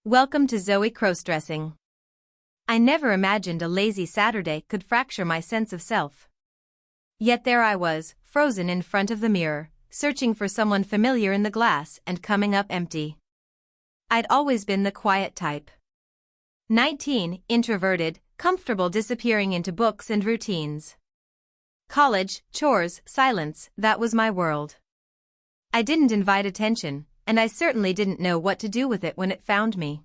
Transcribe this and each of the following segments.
Welcome to Zoe Crossdressing. I never imagined a lazy Saturday could fracture my sense of self. Yet there I was, frozen in front of the mirror, searching for someone familiar in the glass and coming up empty. I'd always been the quiet type. 19, introverted, comfortable disappearing into books and routines. College, chores, silence, that was my world. I didn't invite attention, and I certainly didn't know what to do with it when it found me.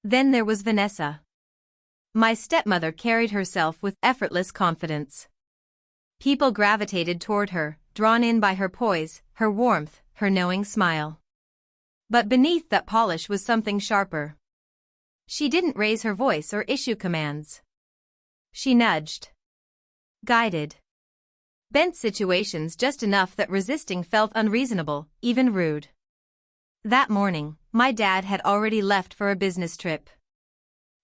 Then there was Vanessa. My stepmother carried herself with effortless confidence. People gravitated toward her, drawn in by her poise, her warmth, her knowing smile. But beneath that polish was something sharper. She didn't raise her voice or issue commands. She nudged. Guided. Bent situations just enough that resisting felt unreasonable, even rude. That morning, my dad had already left for a business trip.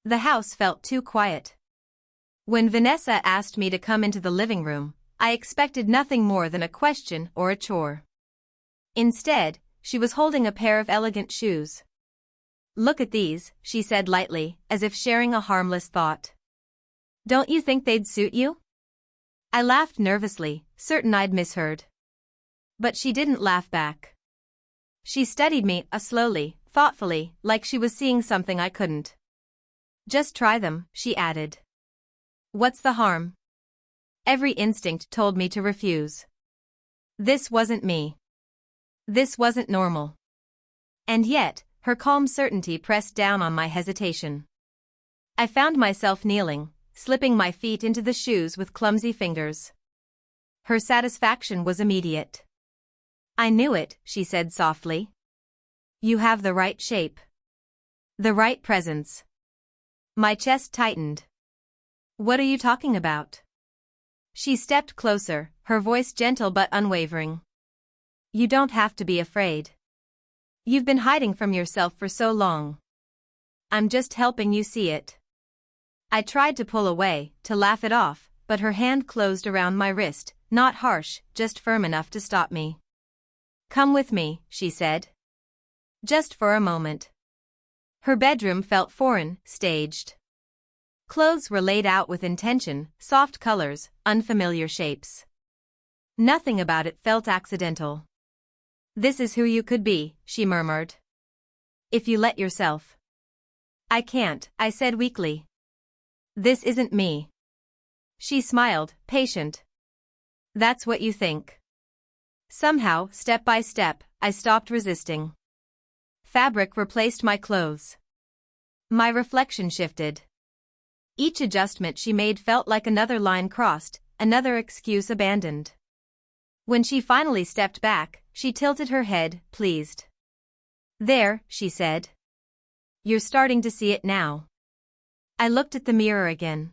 The house felt too quiet. When Vanessa asked me to come into the living room, I expected nothing more than a question or a chore. Instead, she was holding a pair of elegant shoes. "Look at these," she said lightly, as if sharing a harmless thought. "Don't you think they'd suit you?" I laughed nervously, certain I'd misheard. But she didn't laugh back. She studied me, slowly, thoughtfully, like she was seeing something I couldn't. "Just try them," she added. "What's the harm?" Every instinct told me to refuse. This wasn't me. This wasn't normal. And yet, her calm certainty pressed down on my hesitation. I found myself kneeling, slipping my feet into the shoes with clumsy fingers. Her satisfaction was immediate. "I knew it," she said softly. "You have the right shape. The right presence." My chest tightened. "What are you talking about?" She stepped closer, her voice gentle but unwavering. "You don't have to be afraid. You've been hiding from yourself for so long. I'm just helping you see it." I tried to pull away, to laugh it off, but her hand closed around my wrist, not harsh, just firm enough to stop me. "Come with me," she said. Just for a moment. Her bedroom felt foreign, staged. Clothes were laid out with intention, soft colors, unfamiliar shapes. Nothing about it felt accidental. "This is who you could be," she murmured. "If you let yourself." "I can't," I said weakly. "This isn't me." She smiled, patient. "That's what you think." Somehow, step by step, I stopped resisting. Fabric replaced my clothes. My reflection shifted. Each adjustment she made felt like another line crossed, another excuse abandoned. When she finally stepped back, she tilted her head, pleased. "There," she said. "You're starting to see it now." I looked at the mirror again.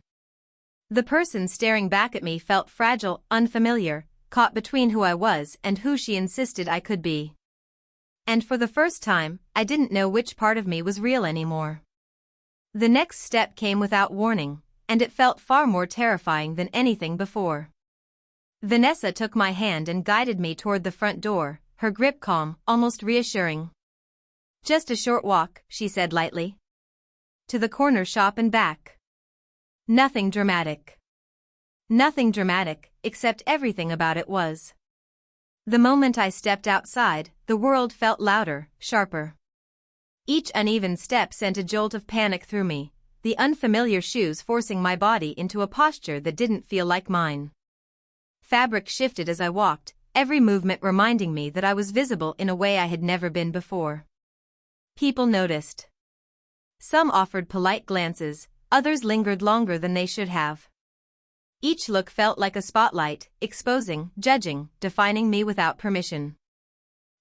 The person staring back at me felt fragile, unfamiliar, caught between who I was and who she insisted I could be. And for the first time, I didn't know which part of me was real anymore. The next step came without warning, and it felt far more terrifying than anything before. Vanessa took my hand and guided me toward the front door, her grip calm, almost reassuring. "Just a short walk," she said lightly. "To the corner shop and back. Nothing dramatic." Nothing dramatic, except everything about it was. The moment I stepped outside, the world felt louder, sharper. Each uneven step sent a jolt of panic through me, the unfamiliar shoes forcing my body into a posture that didn't feel like mine. Fabric shifted as I walked, every movement reminding me that I was visible in a way I had never been before. People noticed. Some offered polite glances, others lingered longer than they should have. Each look felt like a spotlight, exposing, judging, defining me without permission.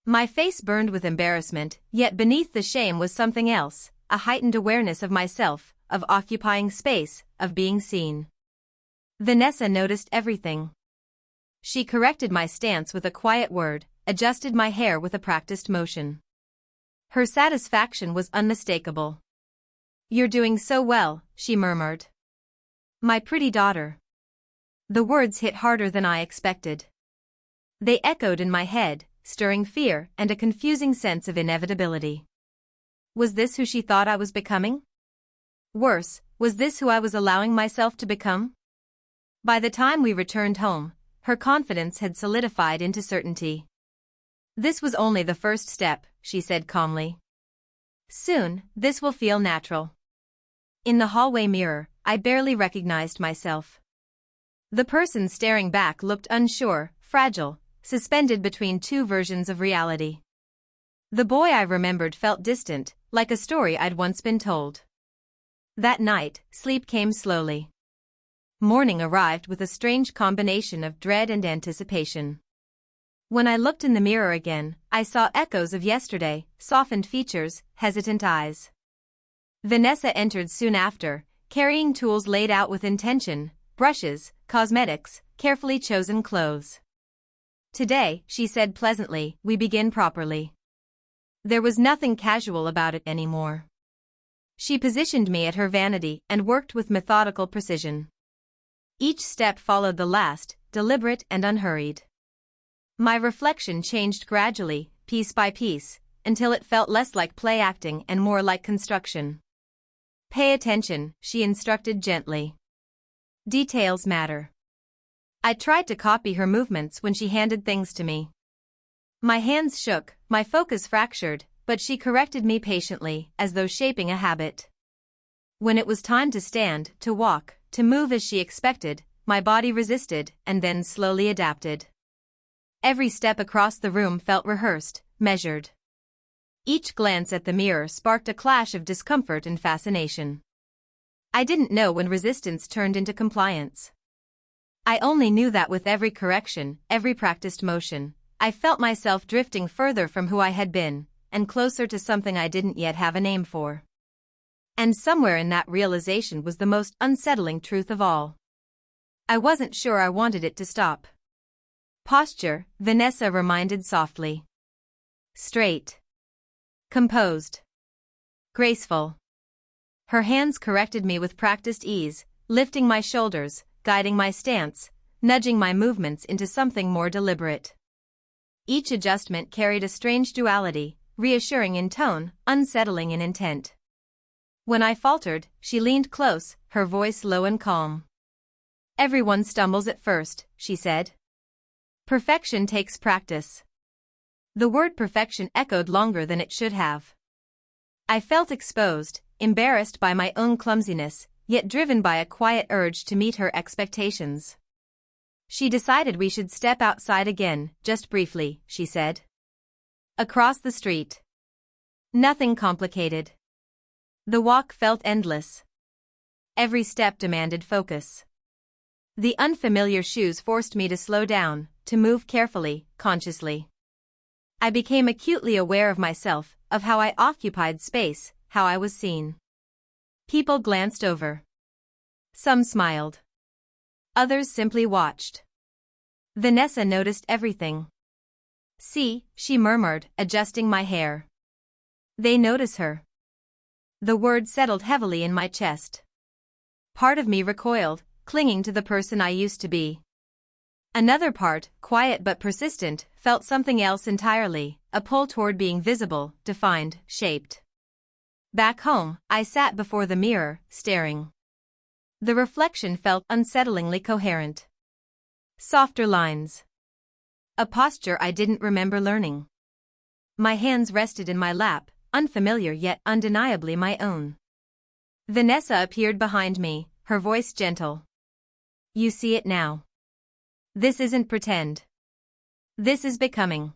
My face burned with embarrassment, yet beneath the shame was something else, a heightened awareness of myself, of occupying space, of being seen. Vanessa noticed everything. She corrected my stance with a quiet word, adjusted my hair with a practiced motion. Her satisfaction was unmistakable. "You're doing so well," she murmured. "My pretty daughter." The words hit harder than I expected. They echoed in my head, stirring fear and a confusing sense of inevitability. Was this who she thought I was becoming? Worse, was this who I was allowing myself to become? By the time we returned home, her confidence had solidified into certainty. This was only the first step, she said calmly. Soon, this will feel natural. In the hallway mirror, I barely recognized myself. The person staring back looked unsure, fragile, suspended between two versions of reality. The boy I remembered felt distant, like a story I'd once been told. That night, sleep came slowly. Morning arrived with a strange combination of dread and anticipation. When I looked in the mirror again, I saw echoes of yesterday, softened features, hesitant eyes. Vanessa entered soon after, carrying tools laid out with intention, brushes, cosmetics, carefully chosen clothes. Today, she said pleasantly, we begin properly. There was nothing casual about it anymore. She positioned me at her vanity and worked with methodical precision. Each step followed the last, deliberate and unhurried. My reflection changed gradually, piece by piece, until it felt less like play acting and more like construction. Pay attention, she instructed gently. Details matter. I tried to copy her movements when she handed things to me. My hands shook, my focus fractured, but she corrected me patiently, as though shaping a habit. When it was time to stand, to walk, to move as she expected, my body resisted and then slowly adapted. Every step across the room felt rehearsed, measured. Each glance at the mirror sparked a clash of discomfort and fascination. I didn't know when resistance turned into compliance. I only knew that with every correction, every practiced motion, I felt myself drifting further from who I had been, and closer to something I didn't yet have a name for. And somewhere in that realization was the most unsettling truth of all. I wasn't sure I wanted it to stop. Posture, Vanessa reminded softly. Straight. Composed. Graceful. Her hands corrected me with practiced ease, lifting my shoulders, guiding my stance, nudging my movements into something more deliberate. Each adjustment carried a strange duality, reassuring in tone, unsettling in intent. When I faltered, she leaned close, her voice low and calm. Everyone stumbles at first, she said. Perfection takes practice. The word perfection echoed longer than it should have. I felt exposed, embarrassed by my own clumsiness, yet driven by a quiet urge to meet her expectations. She decided we should step outside again, just briefly, she said. Across the street. Nothing complicated. The walk felt endless. Every step demanded focus. The unfamiliar shoes forced me to slow down, to move carefully, consciously. I became acutely aware of myself, of how I occupied space, how I was seen. People glanced over. Some smiled. Others simply watched. Vanessa noticed everything. See, she murmured, adjusting my hair. They notice her. The word settled heavily in my chest. Part of me recoiled, clinging to the person I used to be. Another part, quiet but persistent, felt something else entirely, a pull toward being visible, defined, shaped. Back home, I sat before the mirror, staring. The reflection felt unsettlingly coherent. Softer lines. A posture I didn't remember learning. My hands rested in my lap, unfamiliar yet undeniably my own. Vanessa appeared behind me, her voice gentle. You see it now. This isn't pretend. This is becoming.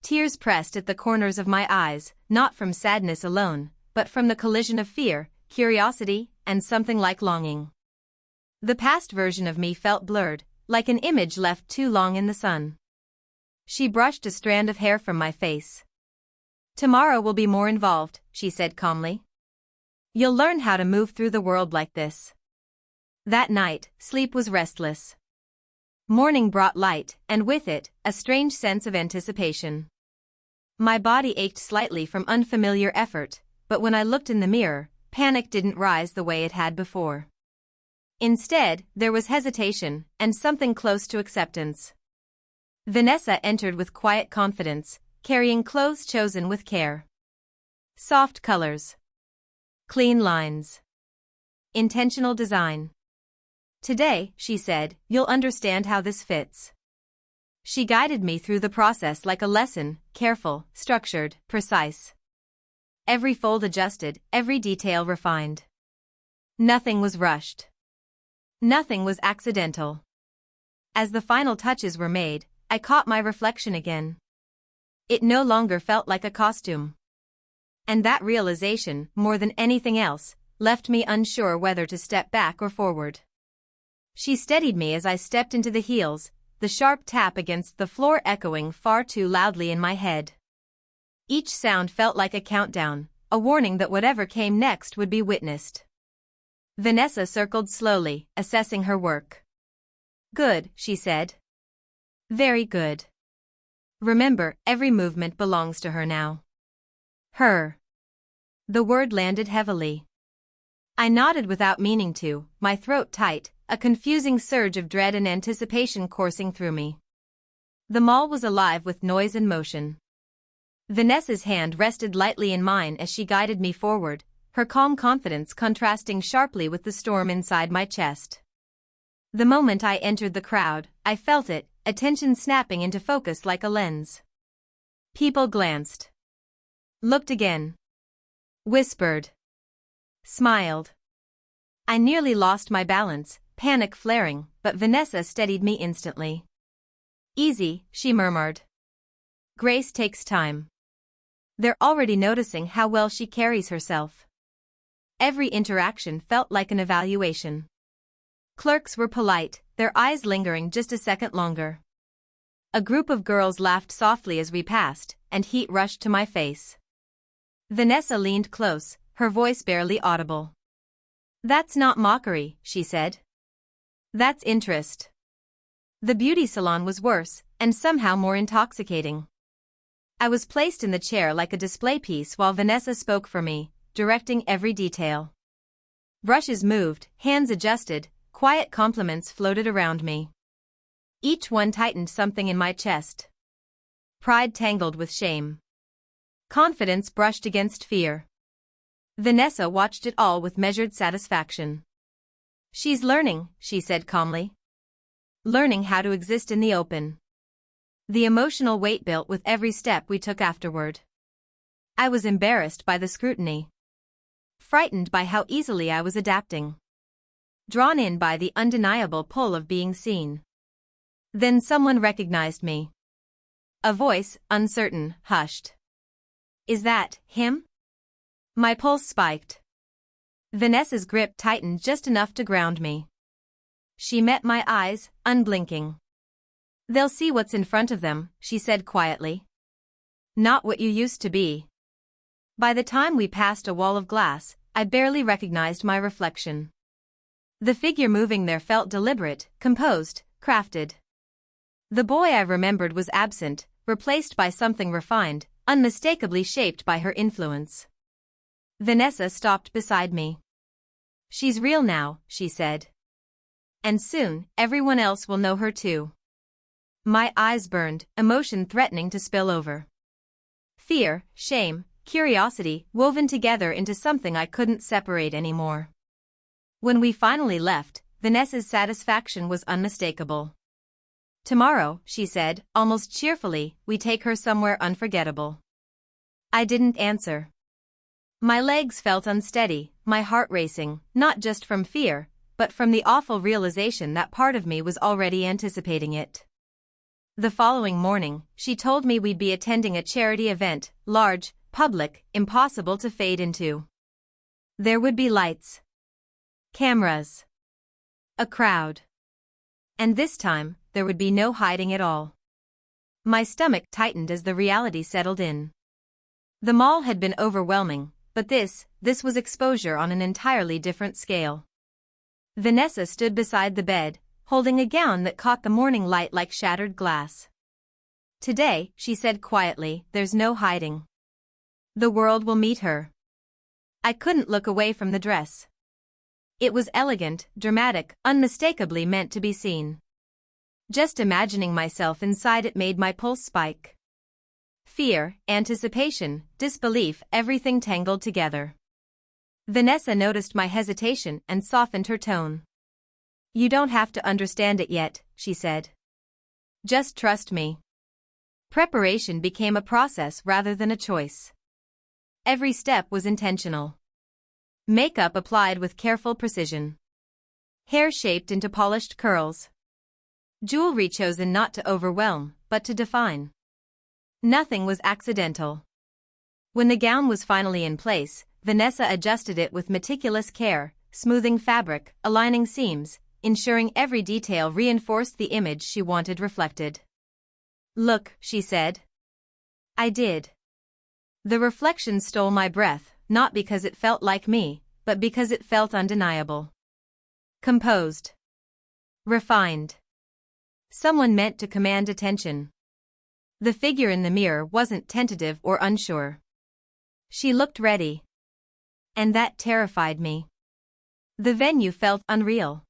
Tears pressed at the corners of my eyes, not from sadness alone, but from the collision of fear, curiosity, and something like longing. The past version of me felt blurred, like an image left too long in the sun. She brushed a strand of hair from my face. Tomorrow will be more involved, she said calmly. You'll learn how to move through the world like this. That night, sleep was restless. Morning brought light, and with it, a strange sense of anticipation. My body ached slightly from unfamiliar effort, but when I looked in the mirror, panic didn't rise the way it had before. Instead, there was hesitation, and something close to acceptance. Vanessa entered with quiet confidence, carrying clothes chosen with care. Soft colors. Clean lines. Intentional design. Today, she said, you'll understand how this fits. She guided me through the process like a lesson, careful, structured, precise. Every fold adjusted, every detail refined. Nothing was rushed. Nothing was accidental. As the final touches were made, I caught my reflection again. It no longer felt like a costume. And that realization, more than anything else, left me unsure whether to step back or forward. She steadied me as I stepped into the heels, the sharp tap against the floor echoing far too loudly in my head. Each sound felt like a countdown, a warning that whatever came next would be witnessed. Vanessa circled slowly, assessing her work. Good, she said. Very good. Remember, every movement belongs to her now. Her. The word landed heavily. I nodded without meaning to, my throat tight, a confusing surge of dread and anticipation coursing through me. The mall was alive with noise and motion. Vanessa's hand rested lightly in mine as she guided me forward, her calm confidence contrasting sharply with the storm inside my chest. The moment I entered the crowd, I felt it, attention snapping into focus like a lens. People glanced. Looked again. Whispered. Smiled. I nearly lost my balance, panic flaring, but Vanessa steadied me instantly. Easy, she murmured. Grace takes time. They're already noticing how well she carries herself. Every interaction felt like an evaluation. Clerks were polite, their eyes lingering just a second longer. A group of girls laughed softly as we passed, and heat rushed to my face. Vanessa leaned close, her voice barely audible. That's not mockery, she said. That's interest. The beauty salon was worse, and somehow more intoxicating. I was placed in the chair like a display piece while Vanessa spoke for me, directing every detail. Brushes moved, hands adjusted, quiet compliments floated around me. Each one tightened something in my chest. Pride tangled with shame. Confidence brushed against fear. Vanessa watched it all with measured satisfaction. She's learning, she said calmly. Learning how to exist in the open. The emotional weight built with every step we took afterward. I was embarrassed by the scrutiny. Frightened by how easily I was adapting. Drawn in by the undeniable pull of being seen. Then someone recognized me. A voice, uncertain, hushed. Is that him? My pulse spiked. Vanessa's grip tightened just enough to ground me. She met my eyes, unblinking. They'll see what's in front of them, she said quietly. Not what you used to be. By the time we passed a wall of glass, I barely recognized my reflection. The figure moving there felt deliberate, composed, crafted. The boy I remembered was absent, replaced by something refined, unmistakably shaped by her influence. Vanessa stopped beside me. She's real now, she said. And soon, everyone else will know her too. My eyes burned, emotion threatening to spill over. Fear, shame, curiosity woven together into something I couldn't separate anymore. When we finally left, Vanessa's satisfaction was unmistakable. Tomorrow, she said, almost cheerfully, we take her somewhere unforgettable. I didn't answer. My legs felt unsteady, my heart racing, not just from fear, but from the awful realization that part of me was already anticipating it. The following morning, she told me we'd be attending a charity event, large, public, impossible to fade into. There would be lights. Cameras. A crowd. And this time, there would be no hiding at all. My stomach tightened as the reality settled in. The mall had been overwhelming, but this was exposure on an entirely different scale. Vanessa stood beside the bed, holding a gown that caught the morning light like shattered glass. Today, she said quietly, there's no hiding. The world will meet her. I couldn't look away from the dress. It was elegant, dramatic, unmistakably meant to be seen. Just imagining myself inside it made my pulse spike. fear, anticipation, disbelief, everything tangled together. Vanessa noticed my hesitation and softened her tone. "You don't have to understand it yet," she said. "Just trust me." Preparation became a process rather than a choice. Every step was intentional. Makeup applied with careful precision. Hair shaped into polished curls. Jewelry chosen not to overwhelm, but to define. Nothing was accidental. When the gown was finally in place, Vanessa adjusted it with meticulous care, smoothing fabric, aligning seams, ensuring every detail reinforced the image she wanted reflected. "Look," she said. I did. The reflection stole my breath, not because it felt like me, but because it felt undeniable. Composed. Refined. Someone meant to command attention. The figure in the mirror wasn't tentative or unsure. She looked ready. And that terrified me. The venue felt unreal.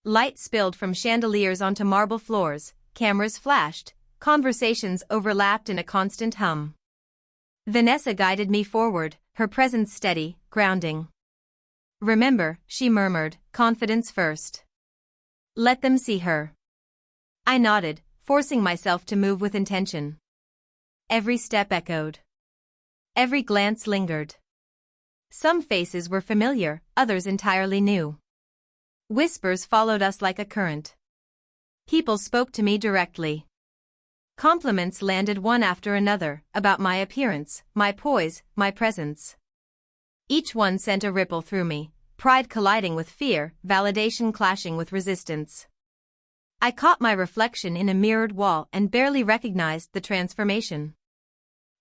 Light spilled from chandeliers onto marble floors, cameras flashed, conversations overlapped in a constant hum. Vanessa guided me forward, her presence steady, grounding. "Remember," she murmured, "confidence first. Let them see her." I nodded, forcing myself to move with intention. Every step echoed. Every glance lingered. Some faces were familiar, others entirely new. Whispers followed us like a current. People spoke to me directly. Compliments landed one after another, about my appearance, my poise, my presence. Each one sent a ripple through me, pride colliding with fear, validation clashing with resistance. I caught my reflection in a mirrored wall and barely recognized the transformation.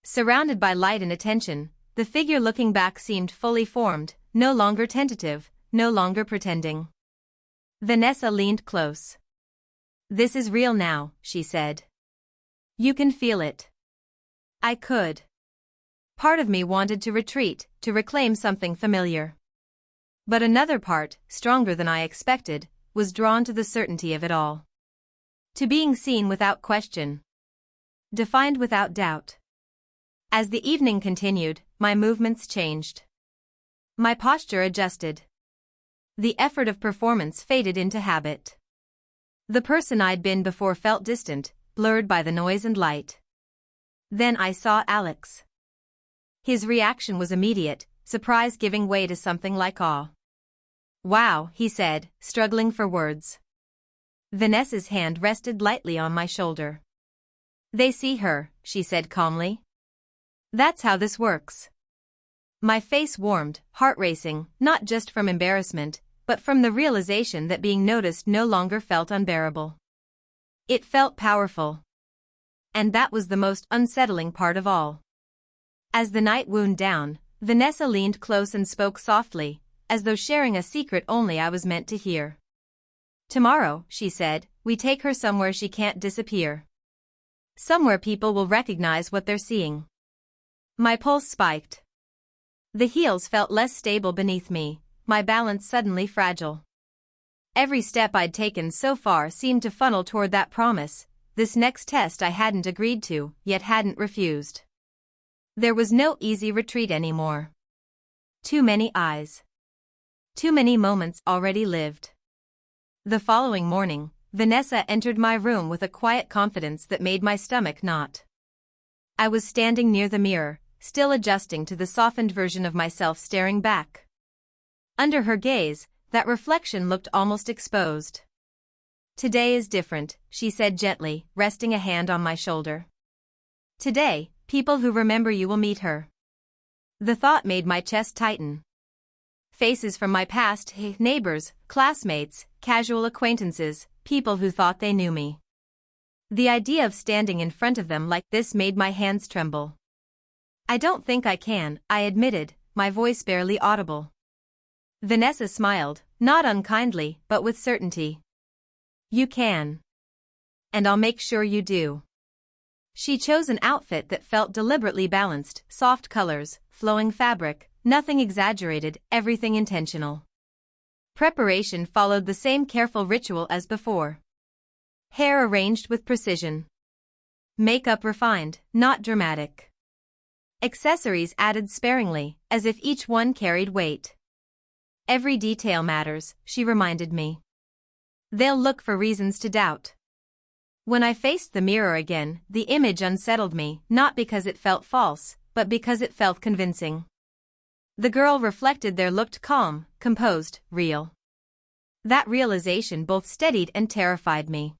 Surrounded by light and attention, the figure looking back seemed fully formed, no longer tentative, no longer pretending. Vanessa leaned close. "This is real now," she said. "You can feel it." I could. Part of me wanted to retreat, to reclaim something familiar. But another part, stronger than I expected, was drawn to the certainty of it all. To being seen without question. Defined without doubt. As the evening continued, my movements changed. My posture adjusted. The effort of performance faded into habit. The person I'd been before felt distant, blurred by the noise and light. Then I saw Alex. His reaction was immediate, surprise giving way to something like awe. "Wow," he said, struggling for words. Vanessa's hand rested lightly on my shoulder. "They see her," she said calmly. "That's how this works." My face warmed, heart racing, not just from embarrassment, but from the realization that being noticed no longer felt unbearable. It felt powerful. And that was the most unsettling part of all. As the night wound down, Vanessa leaned close and spoke softly, as though sharing a secret only I was meant to hear. "Tomorrow," she said, "we take her somewhere she can't disappear. Somewhere people will recognize what they're seeing." My pulse spiked. The heels felt less stable beneath me, my balance suddenly fragile. Every step I'd taken so far seemed to funnel toward that promise, this next test I hadn't agreed to, yet hadn't refused. There was no easy retreat anymore. Too many eyes. Too many moments already lived. The following morning, Vanessa entered my room with a quiet confidence that made my stomach knot. I was standing near the mirror, still adjusting to the softened version of myself staring back. Under her gaze, that reflection looked almost exposed. "Today is different," she said gently, resting a hand on my shoulder. "Today, people who remember you will meet her." The thought made my chest tighten. Faces from my past, neighbors, classmates, casual acquaintances, people who thought they knew me. The idea of standing in front of them like this made my hands tremble. "I don't think I can," I admitted, my voice barely audible. Vanessa smiled, not unkindly, but with certainty. "You can. And I'll make sure you do." She chose an outfit that felt deliberately balanced, soft colors, flowing fabric, nothing exaggerated, everything intentional. Preparation followed the same careful ritual as before. Hair arranged with precision. Makeup refined, not dramatic. Accessories added sparingly, as if each one carried weight. Every detail matters, she reminded me. They'll look for reasons to doubt. When I faced the mirror again, the image unsettled me, not because it felt false, but because it felt convincing. The girl reflected there looked calm, composed, real. That realization both steadied and terrified me.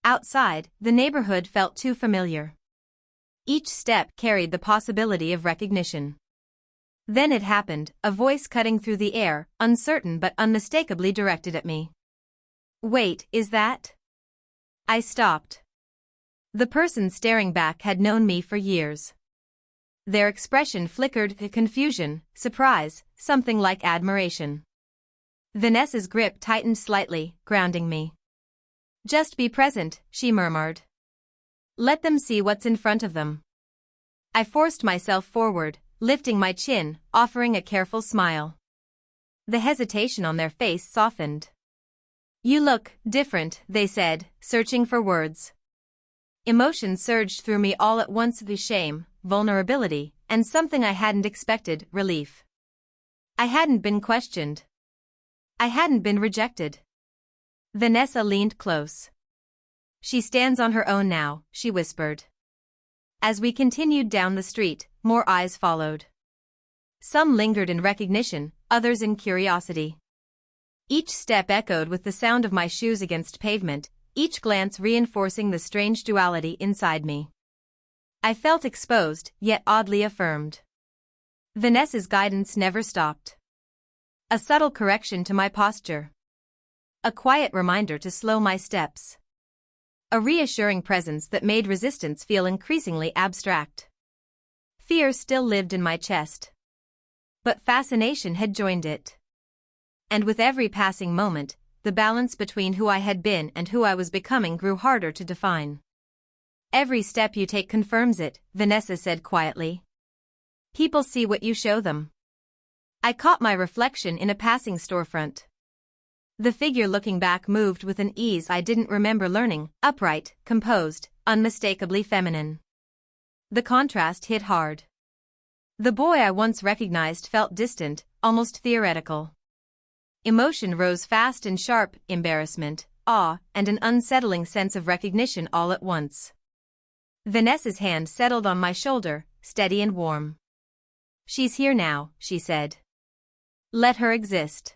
Outside, the neighborhood felt too familiar. Each step carried the possibility of recognition. Then it happened, a voice cutting through the air, uncertain but unmistakably directed at me. "Wait, is that?" I stopped. The person staring back had known me for years. Their expression flickered to confusion, surprise, something like admiration. Vanessa's grip tightened slightly, grounding me. "Just be present," she murmured. "Let them see what's in front of them." I forced myself forward, lifting my chin, offering a careful smile. The hesitation on their face softened. "You look different," they said, searching for words. Emotion surged through me all at once: the shame, vulnerability, and something I hadn't expected, relief. I hadn't been questioned. I hadn't been rejected. Vanessa leaned close. "She stands on her own now," she whispered. As we continued down the street, more eyes followed. Some lingered in recognition, others in curiosity. Each step echoed with the sound of my shoes against pavement, each glance reinforcing the strange duality inside me. I felt exposed, yet oddly affirmed. Vanessa's guidance never stopped. A subtle correction to my posture. A quiet reminder to slow my steps. A reassuring presence that made resistance feel increasingly abstract. Fear still lived in my chest. But fascination had joined it. And with every passing moment, the balance between who I had been and who I was becoming grew harder to define. "Every step you take confirms it," Vanessa said quietly. "People see what you show them." I caught my reflection in a passing storefront. The figure looking back moved with an ease I didn't remember learning, upright, composed, unmistakably feminine. The contrast hit hard. The boy I once recognized felt distant, almost theoretical. Emotion rose fast and sharp: embarrassment, awe, and an unsettling sense of recognition all at once. Vanessa's hand settled on my shoulder, steady and warm. "She's here now," she said. "Let her exist."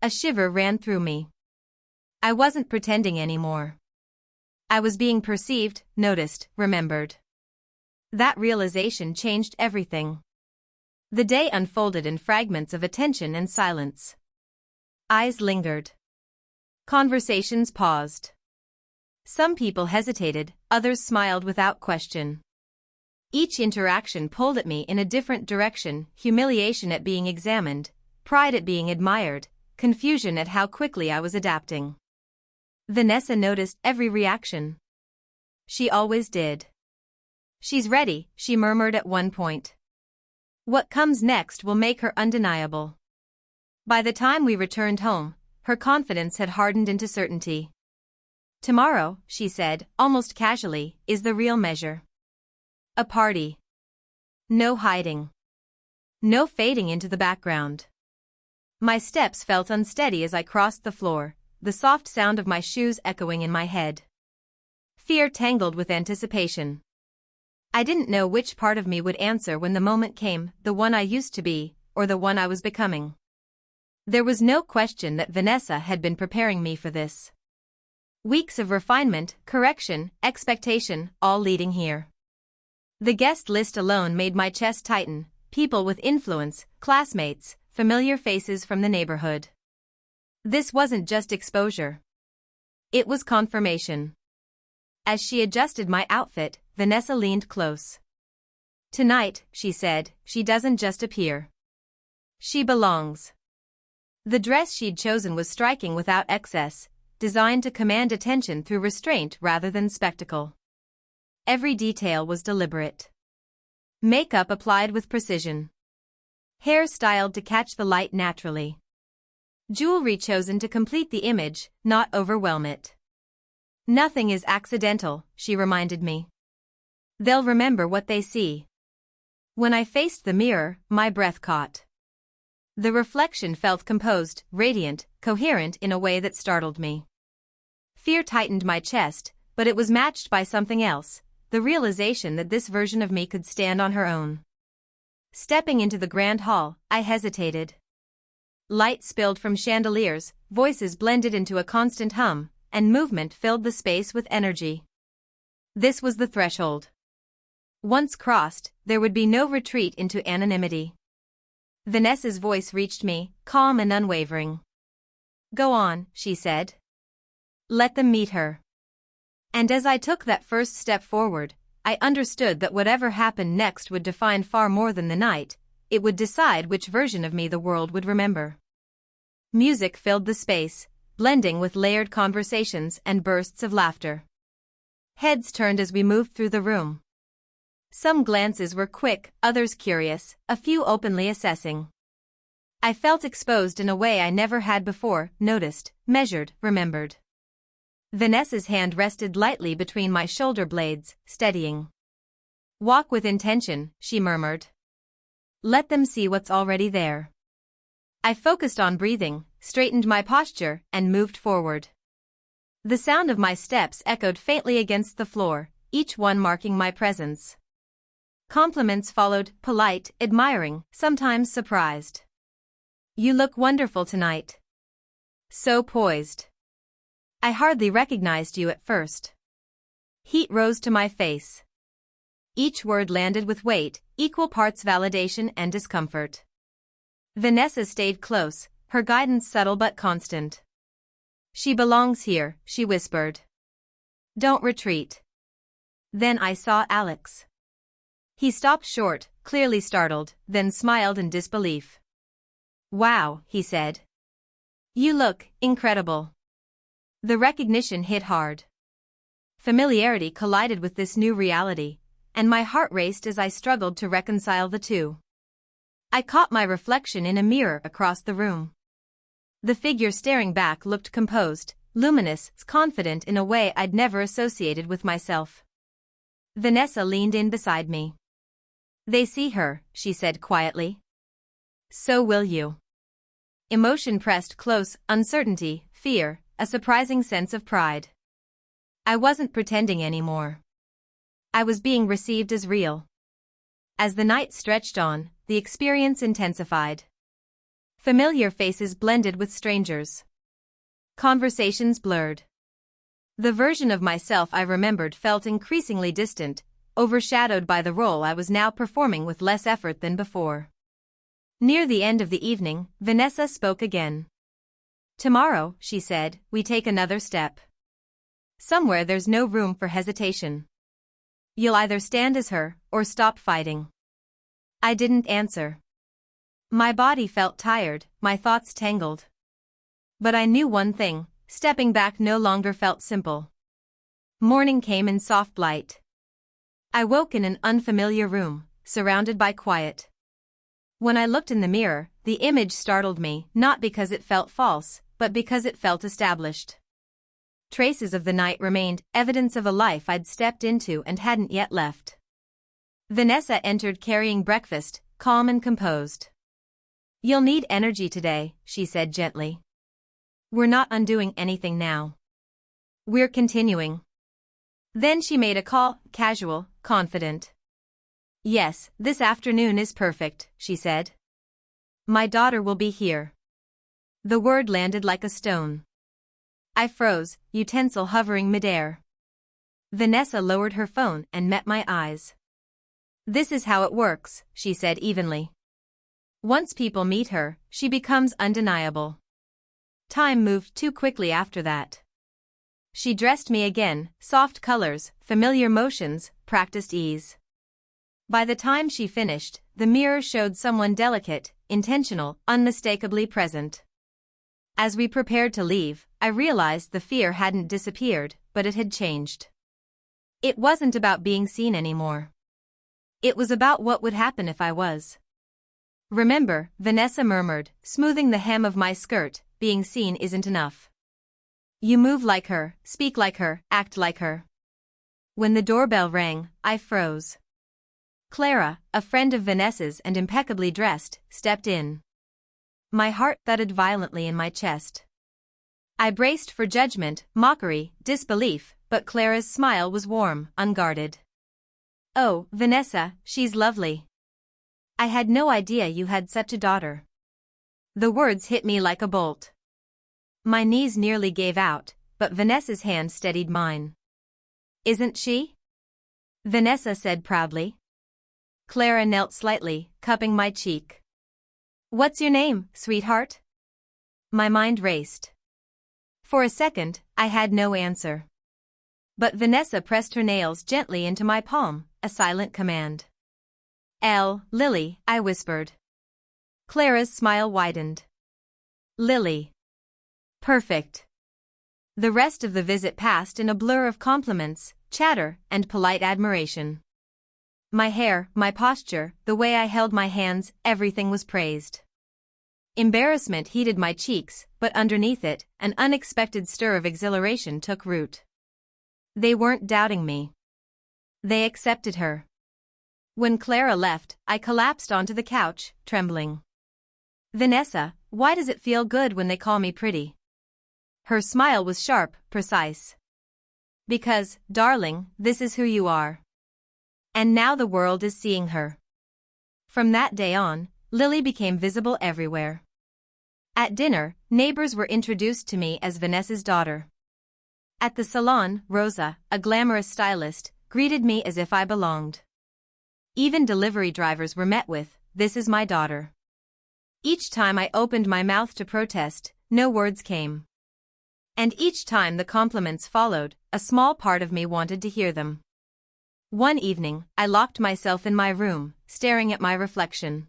A shiver ran through me. I wasn't pretending anymore. I was being perceived, noticed, remembered. That realization changed everything. The day unfolded in fragments of attention and silence. Eyes lingered. Conversations paused. Some people hesitated, others smiled without question. Each interaction pulled at me in a different direction: humiliation at being examined, pride at being admired, confusion at how quickly I was adapting. Vanessa noticed every reaction. She always did. "She's ready," she murmured at one point. "What comes next will make her undeniable." By the time we returned home, her confidence had hardened into certainty. "Tomorrow," she said, almost casually, "is the real measure. A party. No hiding. No fading into the background." My steps felt unsteady as I crossed the floor, the soft sound of my shoes echoing in my head. Fear tangled with anticipation. I didn't know which part of me would answer when the moment came, the one I used to be, or the one I was becoming. There was no question that Vanessa had been preparing me for this. Weeks of refinement, correction, expectation, all leading here. The guest list alone made my chest tighten: people with influence, classmates, familiar faces from the neighborhood. This wasn't just exposure. It was confirmation. As she adjusted my outfit, Vanessa leaned close. "Tonight," she said, "she doesn't just appear. She belongs." The dress she'd chosen was striking without excess, designed to command attention through restraint rather than spectacle. Every detail was deliberate. Makeup applied with precision. Hair styled to catch the light naturally. Jewelry chosen to complete the image, not overwhelm it. Nothing is accidental, she reminded me. They'll remember what they see. When I faced the mirror, my breath caught. The reflection felt composed, radiant, coherent in a way that startled me. Fear tightened my chest, but it was matched by something else, the realization that this version of me could stand on her own. Stepping into the grand hall, I hesitated. Light spilled from chandeliers, voices blended into a constant hum, and movement filled the space with energy. This was the threshold. Once crossed, there would be no retreat into anonymity. Vanessa's voice reached me, calm and unwavering. "Go on," she said. "Let them meet her." And as I took that first step forward, I understood that whatever happened next would define far more than the night. It would decide which version of me the world would remember. Music filled the space, blending with layered conversations and bursts of laughter. Heads turned as we moved through the room. Some glances were quick, others curious, a few openly assessing. I felt exposed in a way I never had before, noticed, measured, remembered. Vanessa's hand rested lightly between my shoulder blades, steadying. "Walk with intention," she murmured. "Let them see what's already there." I focused on breathing, straightened my posture, and moved forward. The sound of my steps echoed faintly against the floor, each one marking my presence. Compliments followed, polite, admiring, sometimes surprised. "You look wonderful tonight." "So poised." "I hardly recognized you at first." Heat rose to my face. Each word landed with weight, equal parts validation and discomfort. Vanessa stayed close, her guidance subtle but constant. "She belongs here," she whispered. "Don't retreat." Then I saw Alex. He stopped short, clearly startled, then smiled in disbelief. "Wow," he said. "You look incredible." The recognition hit hard. Familiarity collided with this new reality, and my heart raced as I struggled to reconcile the two. I caught my reflection in a mirror across the room. The figure staring back looked composed, luminous, confident in a way I'd never associated with myself. Vanessa leaned in beside me. "They see her," she said quietly. "So will you." Emotion pressed close, uncertainty, fear, a surprising sense of pride. I wasn't pretending anymore. I was being received as real. As the night stretched on, the experience intensified. Familiar faces blended with strangers. Conversations blurred. The version of myself I remembered felt increasingly distant, overshadowed by the role I was now performing with less effort than before. Near the end of the evening, Vanessa spoke again. "Tomorrow," she said, "we take another step. Somewhere there's no room for hesitation. You'll either stand as her, or stop fighting." I didn't answer. My body felt tired, my thoughts tangled. But I knew one thing, stepping back no longer felt simple. Morning came in soft light. I woke in an unfamiliar room, surrounded by quiet. When I looked in the mirror, the image startled me, not because it felt false, but because it felt established. Traces of the night remained, evidence of a life I'd stepped into and hadn't yet left. Vanessa entered carrying breakfast, calm and composed. "You'll need energy today," she said gently. "We're not undoing anything now. We're continuing." Then she made a call, casual, confident. "Yes, this afternoon is perfect," she said. "My daughter will be here." The word landed like a stone. I froze, utensil hovering midair. Vanessa lowered her phone and met my eyes. "This is how it works," she said evenly. "Once people meet her, she becomes undeniable." Time moved too quickly after that. She dressed me again, soft colors, familiar motions, practiced ease. By the time she finished, the mirror showed someone delicate, intentional, unmistakably present. As we prepared to leave, I realized the fear hadn't disappeared, but it had changed. It wasn't about being seen anymore. It was about what would happen if I was. "Remember," Vanessa murmured, smoothing the hem of my skirt, "being seen isn't enough." You move like her, speak like her, act like her. When the doorbell rang, I froze. Clara, a friend of Vanessa's and impeccably dressed, stepped in. My heart thudded violently in my chest. I braced for judgment, mockery, disbelief, but Clara's smile was warm, unguarded. Oh, Vanessa, she's lovely. I had no idea you had such a daughter. The words hit me like a bolt. My knees nearly gave out, but Vanessa's hand steadied mine. Isn't she? Vanessa said proudly. Clara knelt slightly, cupping my cheek. What's your name, sweetheart? My mind raced. For a second, I had no answer. But Vanessa pressed her nails gently into my palm, a silent command. Lily, I whispered. Clara's smile widened. Lily. Perfect. The rest of the visit passed in a blur of compliments, chatter, and polite admiration. My hair, my posture, the way I held my hands, everything was praised. Embarrassment heated my cheeks, but underneath it, an unexpected stir of exhilaration took root. They weren't doubting me. They accepted her. When Clara left, I collapsed onto the couch, trembling. Vanessa, why does it feel good when they call me pretty? Her smile was sharp, precise. Because, darling, this is who you are. And now the world is seeing her. From that day on, Lily became visible everywhere. At dinner, neighbors were introduced to me as Vanessa's daughter. At the salon, Rosa, a glamorous stylist, greeted me as if I belonged. Even delivery drivers were met with, "This is my daughter." Each time I opened my mouth to protest, no words came. And each time the compliments followed, a small part of me wanted to hear them. One evening, I locked myself in my room, staring at my reflection.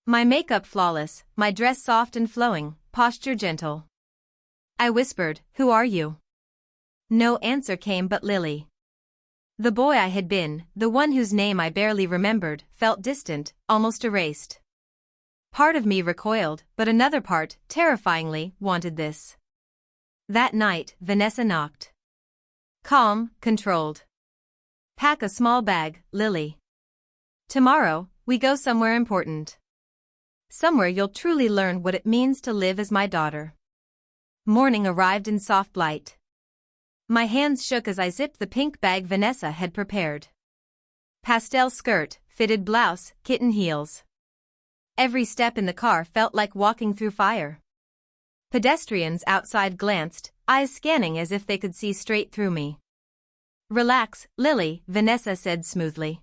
My makeup flawless, my dress soft and flowing, posture gentle. I whispered, "Who are you?" No answer came but Lily. The boy I had been, the one whose name I barely remembered, felt distant, almost erased. Part of me recoiled, but another part, terrifyingly, wanted this. That night, Vanessa knocked. Calm, controlled. Pack a small bag, Lily. Tomorrow, we go somewhere important. Somewhere you'll truly learn what it means to live as my daughter. Morning arrived in soft light. My hands shook as I zipped the pink bag Vanessa had prepared. Pastel skirt, fitted blouse, kitten heels. Every step in the car felt like walking through fire. Pedestrians outside glanced, eyes scanning as if they could see straight through me. Relax, Lily, Vanessa said smoothly.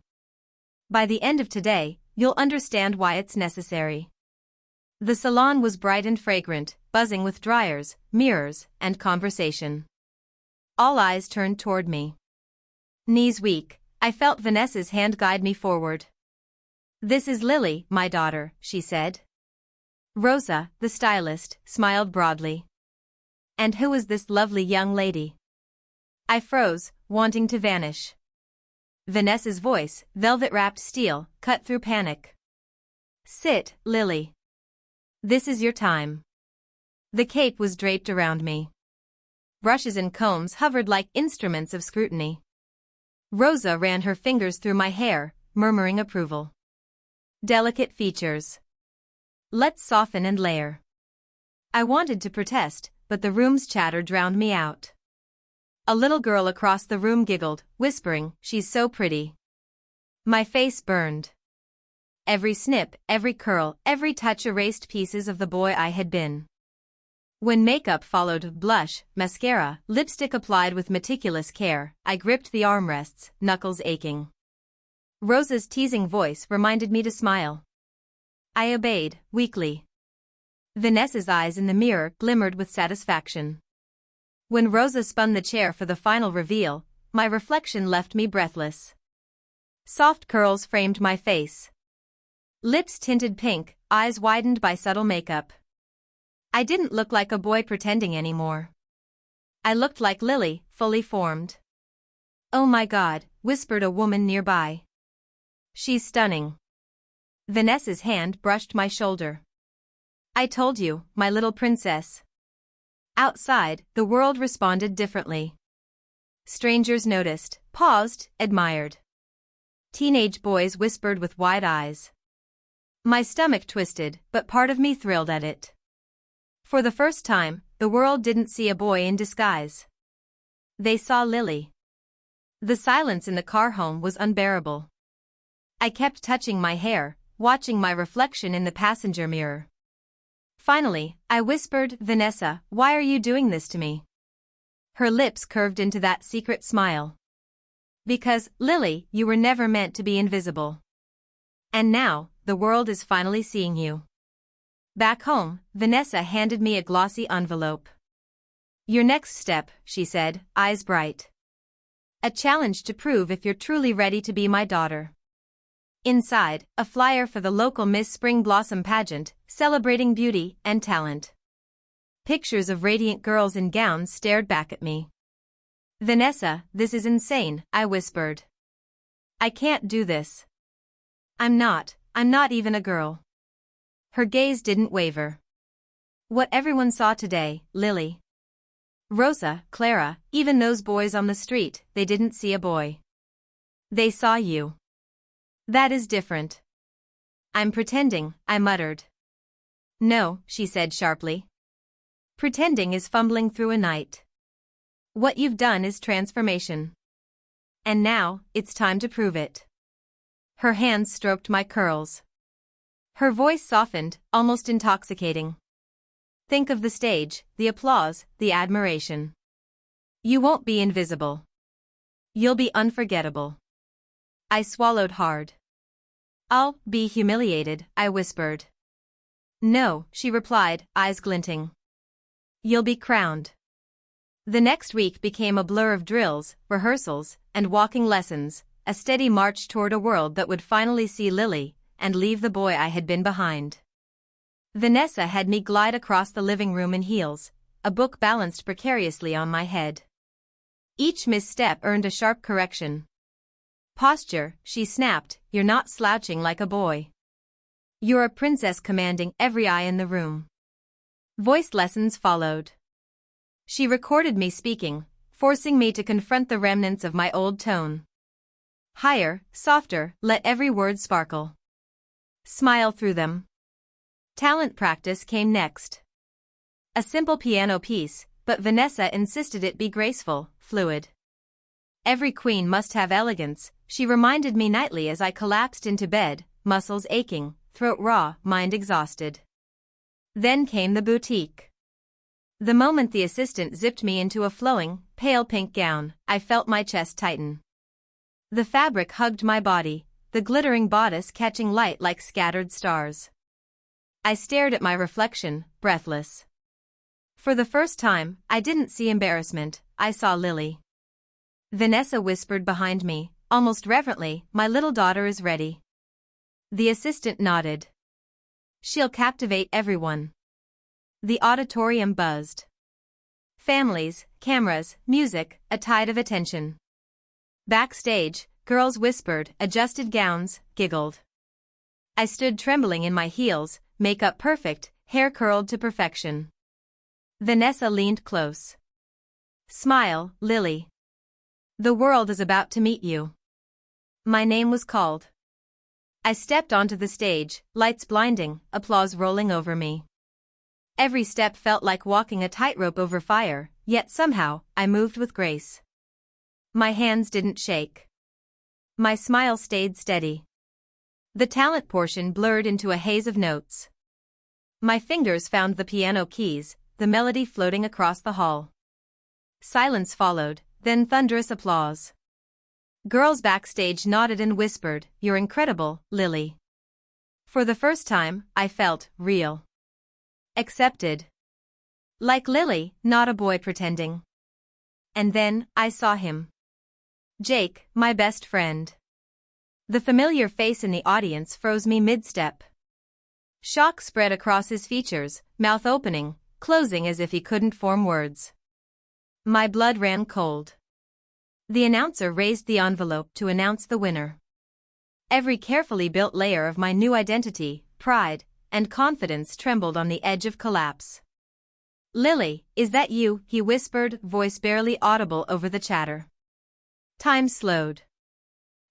By the end of today, you'll understand why it's necessary. The salon was bright and fragrant, buzzing with dryers, mirrors, and conversation. All eyes turned toward me. Knees weak, I felt Vanessa's hand guide me forward. This is Lily, my daughter, she said. Rosa, the stylist, smiled broadly. And who is this lovely young lady? I froze, wanting to vanish. Vanessa's voice, velvet-wrapped steel, cut through panic. Sit, Lily. This is your time. The cape was draped around me. Brushes and combs hovered like instruments of scrutiny. Rosa ran her fingers through my hair, murmuring approval. Delicate features. Let's soften and layer. I wanted to protest, but the room's chatter drowned me out. A little girl across the room giggled, whispering, "She's so pretty." My face burned. Every snip, every curl, every touch erased pieces of the boy I had been. When makeup followed blush, mascara, lipstick applied with meticulous care, I gripped the armrests, knuckles aching. Rosa's teasing voice reminded me to smile. I obeyed, weakly. Vanessa's eyes in the mirror glimmered with satisfaction. When Rosa spun the chair for the final reveal, my reflection left me breathless. Soft curls framed my face. Lips tinted pink, eyes widened by subtle makeup. I didn't look like a boy pretending anymore. I looked like Lily, fully formed. Oh my God, whispered a woman nearby. She's stunning. Vanessa's hand brushed my shoulder. I told you, my little princess. Outside, the world responded differently. Strangers noticed, paused, admired. Teenage boys whispered with wide eyes. My stomach twisted, but part of me thrilled at it. For the first time, the world didn't see a boy in disguise. They saw Lily. The silence in the car home was unbearable. I kept touching my hair, watching my reflection in the passenger mirror. Finally, I whispered, "Vanessa, why are you doing this to me?" Her lips curved into that secret smile. "Because, Lily, you were never meant to be invisible. And now, the world is finally seeing you." Back home, Vanessa handed me a glossy envelope. "Your next step," she said, eyes bright. "A challenge to prove if you're truly ready to be my daughter." Inside, a flyer for the local Miss Spring Blossom pageant, celebrating beauty and talent. Pictures of radiant girls in gowns stared back at me. "Vanessa, this is insane," I whispered. "I can't do this. I'm not even a girl." Her gaze didn't waver. "What everyone saw today, Lily. Rosa, Clara, even those boys on the street, they didn't see a boy. They saw you. That is different." "I'm pretending," I muttered. "No," she said sharply. "Pretending is fumbling through a night. What you've done is transformation. And now, it's time to prove it." Her hands stroked my curls. Her voice softened, almost intoxicating. "Think of the stage, the applause, the admiration. You won't be invisible. You'll be unforgettable." I swallowed hard. "I'll be humiliated," I whispered. "No," she replied, eyes glinting. "You'll be crowned." The next week became a blur of drills, rehearsals, and walking lessons, a steady march toward a world that would finally see Lily, and leave the boy I had been behind. Vanessa had me glide across the living room in heels, a book balanced precariously on my head. Each misstep earned a sharp correction. "Posture," she snapped, "you're not slouching like a boy. You're a princess commanding every eye in the room." Voice lessons followed. She recorded me speaking, forcing me to confront the remnants of my old tone. Higher, softer, let every word sparkle. Smile through them. Talent practice came next. A simple piano piece, but Vanessa insisted it be graceful, fluid. "Every queen must have elegance," she reminded me nightly as I collapsed into bed, muscles aching, throat raw, mind exhausted. Then came the boutique. The moment the assistant zipped me into a flowing, pale pink gown, I felt my chest tighten. The fabric hugged my body, the glittering bodice catching light like scattered stars. I stared at my reflection, breathless. For the first time, I didn't see embarrassment, I saw Lily. Vanessa whispered behind me, almost reverently, "My little daughter is ready." The assistant nodded. "She'll captivate everyone." The auditorium buzzed. Families, cameras, music, a tide of attention. Backstage, girls whispered, adjusted gowns, giggled. I stood trembling in my heels, makeup perfect, hair curled to perfection. Vanessa leaned close. "Smile, Lily. The world is about to meet you." My name was called. I stepped onto the stage, lights blinding, applause rolling over me. Every step felt like walking a tightrope over fire, yet somehow, I moved with grace. My hands didn't shake. My smile stayed steady. The talent portion blurred into a haze of notes. My fingers found the piano keys, the melody floating across the hall. Silence followed, then thunderous applause. Girls backstage nodded and whispered, "You're incredible, Lily." For the first time, I felt real. Accepted. Like Lily, not a boy pretending. And then, I saw him. Jake, my best friend. The familiar face in the audience froze me mid-step. Shock spread across his features, mouth opening, closing as if he couldn't form words. My blood ran cold. The announcer raised the envelope to announce the winner. Every carefully built layer of my new identity, pride, and confidence trembled on the edge of collapse. "Lily, is that you?" he whispered, voice barely audible over the chatter. Time slowed.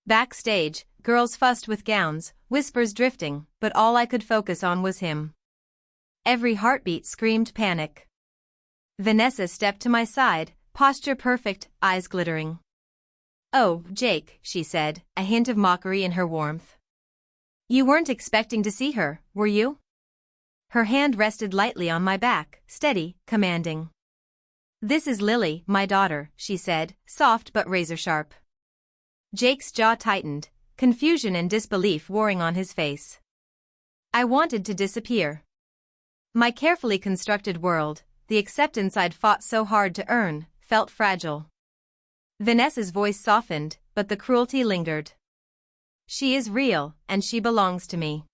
Backstage, girls fussed with gowns, whispers drifting, but all I could focus on was him. Every heartbeat screamed panic. Vanessa stepped to my side, posture perfect, eyes glittering. "Oh, Jake," she said, a hint of mockery in her warmth. "You weren't expecting to see her, were you?" Her hand rested lightly on my back, steady, commanding. "This is Lily, my daughter," she said, soft but razor-sharp. Jake's jaw tightened, confusion and disbelief warring on his face. I wanted to disappear. My carefully constructed world, the acceptance I'd fought so hard to earn, felt fragile. Vanessa's voice softened, but the cruelty lingered. "She is real, and she belongs to me.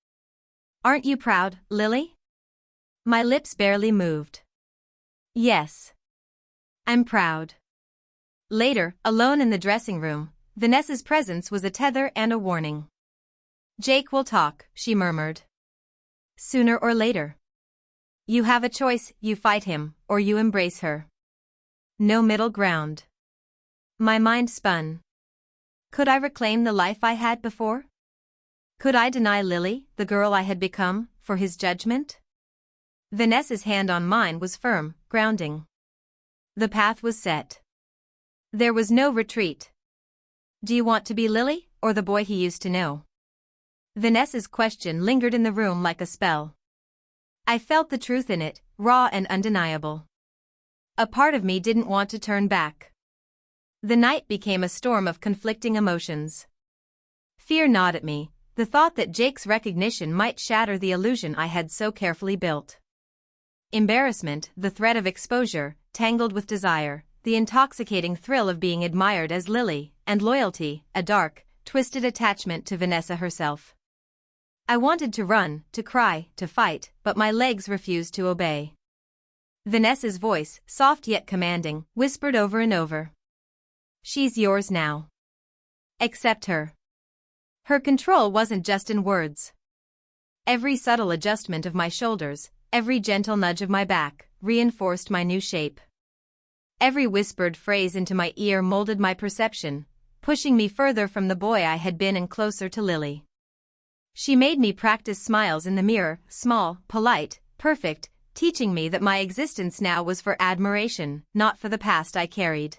Aren't you proud, Lily?" My lips barely moved. "Yes. I'm proud." Later, alone in the dressing room, Vanessa's presence was a tether and a warning. "Jake will talk," she murmured. "Sooner or later. You have a choice, you fight him, or you embrace her. No middle ground." My mind spun. Could I reclaim the life I had before? Could I deny Lily, the girl I had become, for his judgment? Vanessa's hand on mine was firm, grounding. The path was set. There was no retreat. "Do you want to be Lily, or the boy he used to know?" Vanessa's question lingered in the room like a spell. I felt the truth in it, raw and undeniable. A part of me didn't want to turn back. The night became a storm of conflicting emotions. Fear gnawed at me, the thought that Jake's recognition might shatter the illusion I had so carefully built. Embarrassment, the threat of exposure, tangled with desire, the intoxicating thrill of being admired as Lily, and loyalty, a dark, twisted attachment to Vanessa herself. I wanted to run, to cry, to fight, but my legs refused to obey. Vanessa's voice, soft yet commanding, whispered over and over. "She's yours now. Accept her." Her control wasn't just in words. Every subtle adjustment of my shoulders, every gentle nudge of my back, reinforced my new shape. Every whispered phrase into my ear molded my perception, pushing me further from the boy I had been and closer to Lily. She made me practice smiles in the mirror, small, polite, perfect, teaching me that my existence now was for admiration, not for the past I carried.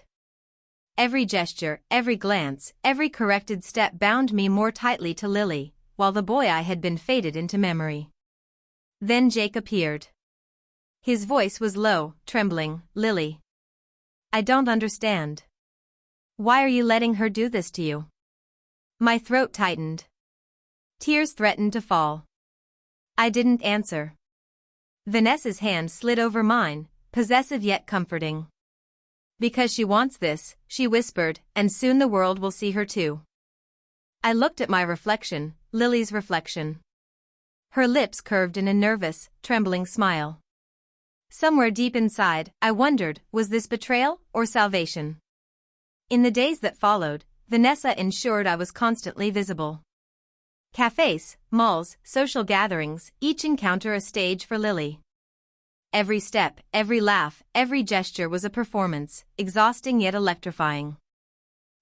Every gesture, every glance, every corrected step bound me more tightly to Lily, while the boy I had been faded into memory. Then Jake appeared. His voice was low, trembling. "Lily. I don't understand. Why are you letting her do this to you?" My throat tightened. Tears threatened to fall. I didn't answer. Vanessa's hand slid over mine, possessive yet comforting. "Because she wants this," she whispered, "and soon the world will see her too." I looked at my reflection, Lily's reflection. Her lips curved in a nervous, trembling smile. Somewhere deep inside, I wondered, was this betrayal or salvation? In the days that followed, Vanessa ensured I was constantly visible. Cafes, malls, social gatherings, each encounter a stage for Lily. Every step, every laugh, every gesture was a performance, exhausting yet electrifying.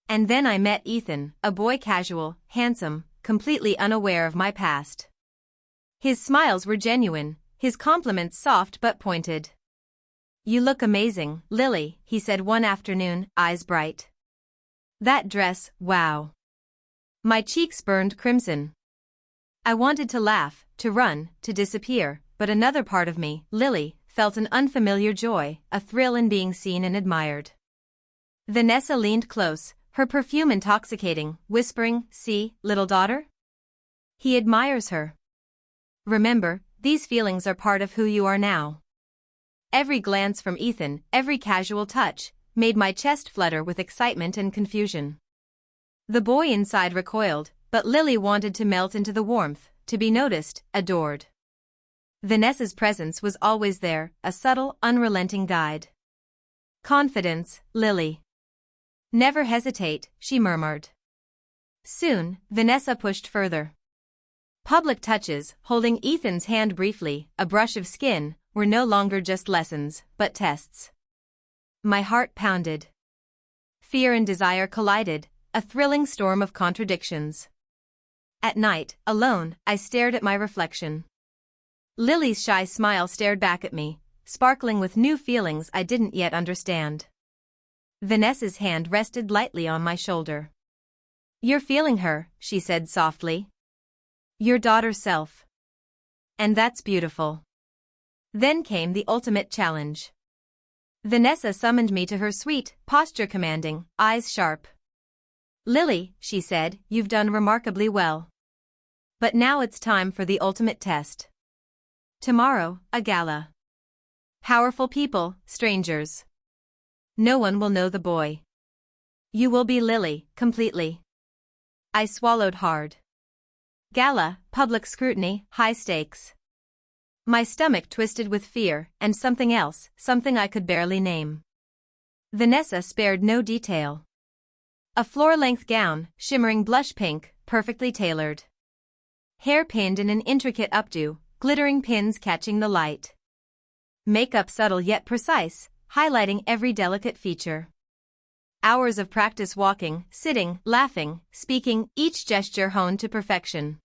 And then I met Ethan, a boy casual, handsome, completely unaware of my past. His smiles were genuine, his compliments soft but pointed. "You look amazing, Lily," he said one afternoon, eyes bright. "That dress, wow." My cheeks burned crimson. I wanted to laugh, to run, to disappear, but another part of me, Lily, felt an unfamiliar joy, a thrill in being seen and admired. Vanessa leaned close, her perfume intoxicating, whispering, "See, little daughter? He admires her. Remember, these feelings are part of who you are now." Every glance from Ethan, every casual touch, made my chest flutter with excitement and confusion. The boy inside recoiled, but Lily wanted to melt into the warmth, to be noticed, adored. Vanessa's presence was always there, a subtle, unrelenting guide. "Confidence, Lily. Never hesitate," she murmured. Soon, Vanessa pushed further. Public touches, holding Ethan's hand briefly, a brush of skin, were no longer just lessons, but tests. My heart pounded. Fear and desire collided, a thrilling storm of contradictions. At night, alone, I stared at my reflection. Lily's shy smile stared back at me, sparkling with new feelings I didn't yet understand. Vanessa's hand rested lightly on my shoulder. "You're feeling her," she said softly. "Your daughter's self. And that's beautiful." Then came the ultimate challenge. Vanessa summoned me to her suite, posture commanding, eyes sharp. "Lily," she said, "you've done remarkably well. But now it's time for the ultimate test. Tomorrow, a gala. Powerful people, strangers. No one will know the boy. You will be Lily, completely." I swallowed hard. Gala, public scrutiny, high stakes. My stomach twisted with fear, and something else, something I could barely name. Vanessa spared no detail. A floor-length gown, shimmering blush pink, perfectly tailored. Hair pinned in an intricate updo, glittering pins catching the light. Makeup subtle yet precise, highlighting every delicate feature. Hours of practice walking, sitting, laughing, speaking, each gesture honed to perfection.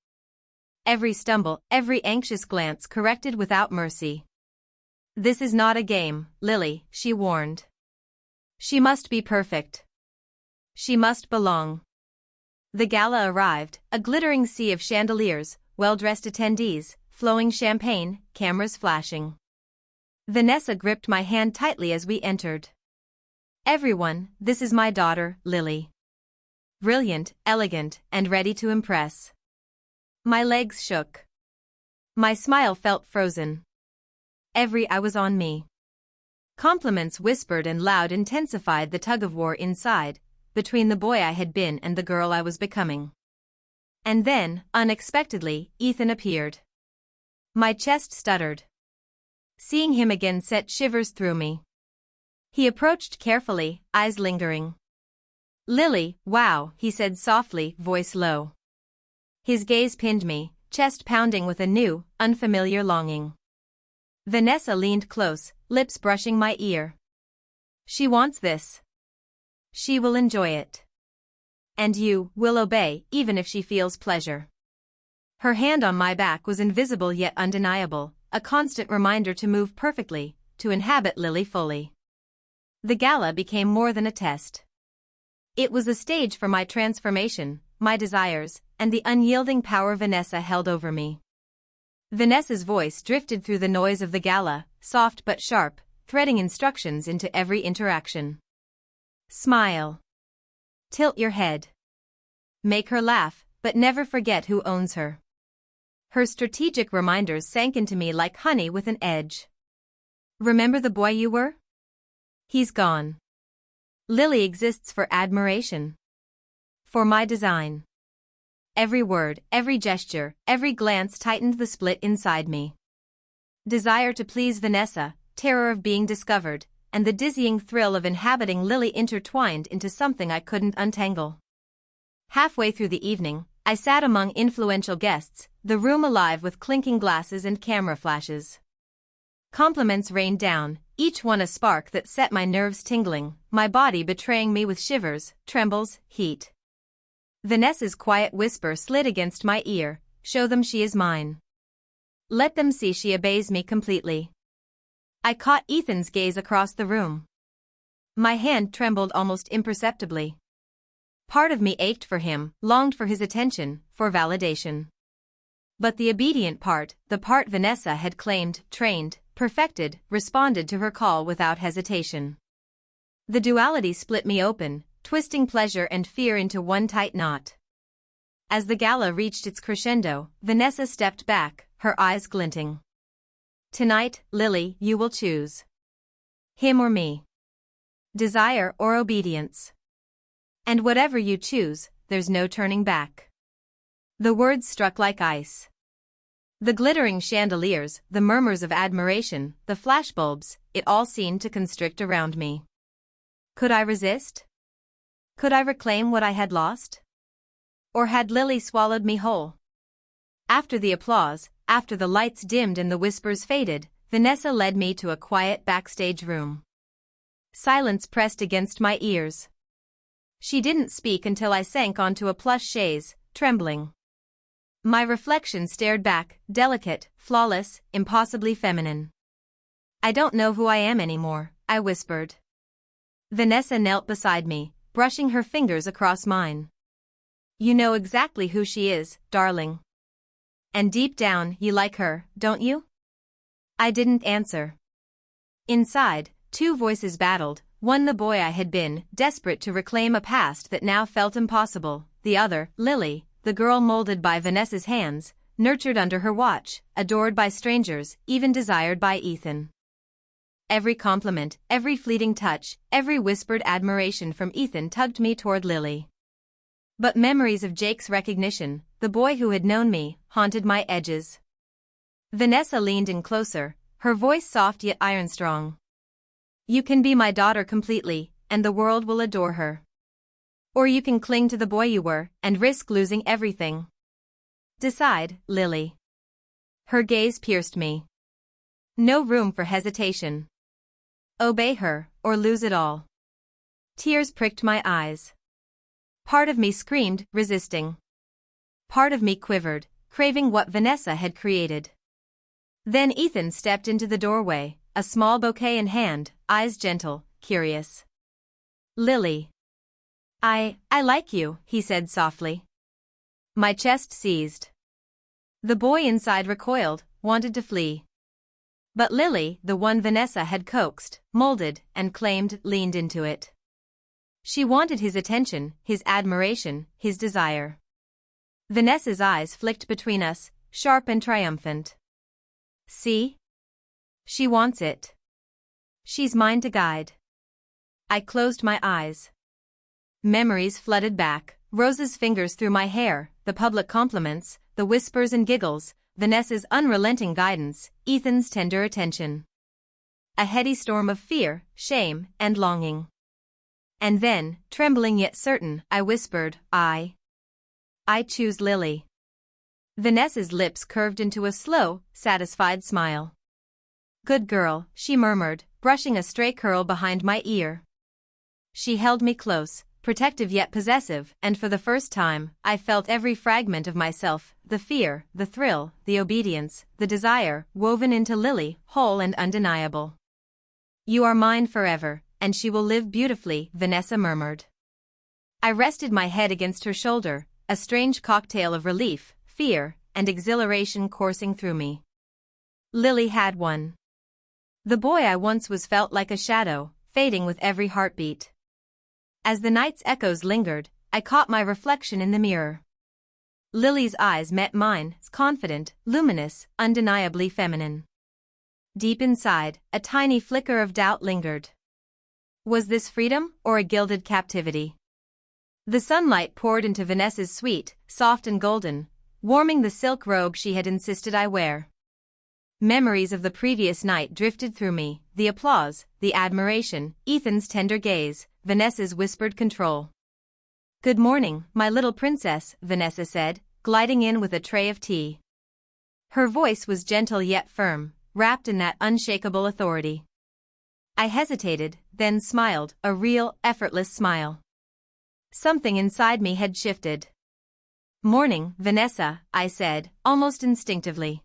Every stumble, every anxious glance corrected without mercy. "This is not a game, Lily," she warned. "She must be perfect. She must belong." The gala arrived, a glittering sea of chandeliers, well-dressed attendees, flowing champagne, cameras flashing. Vanessa gripped my hand tightly as we entered. "Everyone, this is my daughter, Lily. Brilliant, elegant, and ready to impress." My legs shook. My smile felt frozen. Every eye was on me. Compliments whispered and loud intensified the tug-of-war inside, between the boy I had been and the girl I was becoming. And then, unexpectedly, Ethan appeared. My chest stuttered. Seeing him again sent shivers through me. He approached carefully, eyes lingering. "Lily, wow," he said softly, voice low. His gaze pinned me, chest pounding with a new, unfamiliar longing. Vanessa leaned close, lips brushing my ear. "She wants this. She will enjoy it. And you will obey, even if she feels pleasure." Her hand on my back was invisible yet undeniable, a constant reminder to move perfectly, to inhabit Lily fully. The gala became more than a test. It was a stage for my transformation, my desires, and the unyielding power Vanessa held over me. Vanessa's voice drifted through the noise of the gala, soft but sharp, threading instructions into every interaction. "Smile. Tilt your head. Make her laugh, but never forget who owns her." Her strategic reminders sank into me like honey with an edge. "Remember the boy you were? He's gone. Lily exists for admiration. For my design." Every word, every gesture, every glance tightened the split inside me. Desire to please Vanessa, terror of being discovered, and the dizzying thrill of inhabiting Lily intertwined into something I couldn't untangle. Halfway through the evening, I sat among influential guests, the room alive with clinking glasses and camera flashes. Compliments rained down, each one a spark that set my nerves tingling, my body betraying me with shivers, trembles, heat. Vanessa's quiet whisper slid against my ear, "Show them she is mine. Let them see she obeys me completely." I caught Ethan's gaze across the room. My hand trembled almost imperceptibly. Part of me ached for him, longed for his attention, for validation. But the obedient part, the part Vanessa had claimed, trained, perfected, responded to her call without hesitation. The duality split me open, twisting pleasure and fear into one tight knot. As the gala reached its crescendo, Vanessa stepped back, her eyes glinting. "Tonight, Lily, you will choose. Him or me. Desire or obedience. And whatever you choose, there's no turning back." The words struck like ice. The glittering chandeliers, the murmurs of admiration, the flashbulbs, it all seemed to constrict around me. Could I resist? Could I reclaim what I had lost? Or had Lily swallowed me whole? After the applause, after the lights dimmed and the whispers faded, Vanessa led me to a quiet backstage room. Silence pressed against my ears. She didn't speak until I sank onto a plush chaise, trembling. My reflection stared back, delicate, flawless, impossibly feminine. "I don't know who I am anymore," I whispered. Vanessa knelt beside me, brushing her fingers across mine. "You know exactly who she is, darling. And deep down, you like her, don't you?" I didn't answer. Inside, two voices battled, one the boy I had been, desperate to reclaim a past that now felt impossible, the other, Lily, the girl molded by Vanessa's hands, nurtured under her watch, adored by strangers, even desired by Ethan. Every compliment, every fleeting touch, every whispered admiration from Ethan tugged me toward Lily. But memories of Jake's recognition, the boy who had known me, haunted my edges. Vanessa leaned in closer, her voice soft yet iron-strong. "You can be my daughter completely, and the world will adore her. Or you can cling to the boy you were, and risk losing everything. Decide, Lily." Her gaze pierced me. No room for hesitation. Obey her, or lose it all. Tears pricked my eyes. Part of me screamed, resisting. Part of me quivered, craving what Vanessa had created. Then Ethan stepped into the doorway, a small bouquet in hand, eyes gentle, curious. "Lily. I like you," he said softly. My chest seized. The boy inside recoiled, wanted to flee. But Lily, the one Vanessa had coaxed, molded, and claimed, leaned into it. She wanted his attention, his admiration, his desire. Vanessa's eyes flicked between us, sharp and triumphant. "See? She wants it. She's mine to guide." I closed my eyes. Memories flooded back, Rose's fingers through my hair, the public compliments, the whispers and giggles, Vanessa's unrelenting guidance, Ethan's tender attention. A heady storm of fear, shame, and longing. And then, trembling yet certain, I whispered, I choose Lily." Vanessa's lips curved into a slow, satisfied smile. "Good girl," she murmured, brushing a stray curl behind my ear. She held me close, protective yet possessive, and for the first time, I felt every fragment of myself, the fear, the thrill, the obedience, the desire, woven into Lily, whole and undeniable. "You are mine forever, and she will live beautifully," Vanessa murmured. I rested my head against her shoulder, a strange cocktail of relief, fear, and exhilaration coursing through me. Lily had won. The boy I once was felt like a shadow, fading with every heartbeat. As the night's echoes lingered, I caught my reflection in the mirror. Lily's eyes met mine, confident, luminous, undeniably feminine. Deep inside, a tiny flicker of doubt lingered. Was this freedom, or a gilded captivity? The sunlight poured into Vanessa's suite, soft and golden, warming the silk robe she had insisted I wear. Memories of the previous night drifted through me, the applause, the admiration, Ethan's tender gaze, Vanessa's whispered control. "Good morning, my little princess," Vanessa said, gliding in with a tray of tea. Her voice was gentle yet firm, wrapped in that unshakable authority. I hesitated, then smiled, a real, effortless smile. Something inside me had shifted. "Morning, Vanessa," I said, almost instinctively.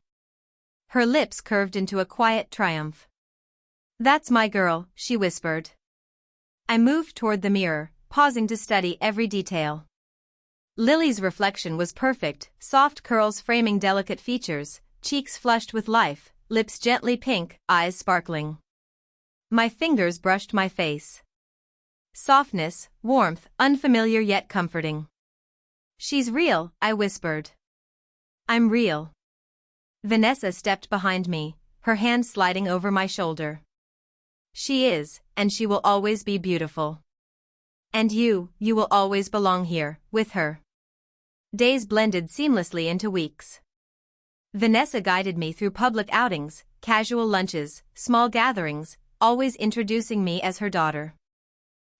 Her lips curved into a quiet triumph. "That's my girl," she whispered. I moved toward the mirror, pausing to study every detail. Lily's reflection was perfect, soft curls framing delicate features, cheeks flushed with life, lips gently pink, eyes sparkling. My fingers brushed my face. Softness, warmth, unfamiliar yet comforting. "She's real," I whispered. "I'm real." Vanessa stepped behind me, her hand sliding over my shoulder. "She is, and she will always be beautiful. And you will always belong here, with her." Days blended seamlessly into weeks. Vanessa guided me through public outings, casual lunches, small gatherings, always introducing me as her daughter.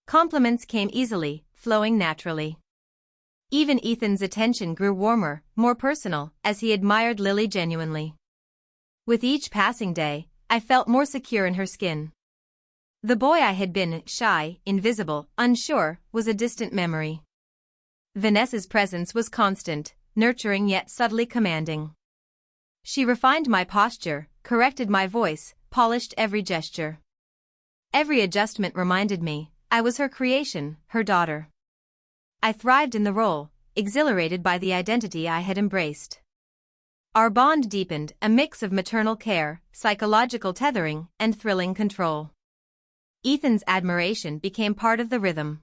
Compliments came easily, flowing naturally. Even Ethan's attention grew warmer, more personal, as he admired Lily genuinely. With each passing day, I felt more secure in her skin. The boy I had been, shy, invisible, unsure, was a distant memory. Vanessa's presence was constant, nurturing yet subtly commanding. She refined my posture, corrected my voice, polished every gesture. Every adjustment reminded me, I was her creation, her daughter. I thrived in the role, exhilarated by the identity I had embraced. Our bond deepened, a mix of maternal care, psychological tethering, and thrilling control. Ethan's admiration became part of the rhythm.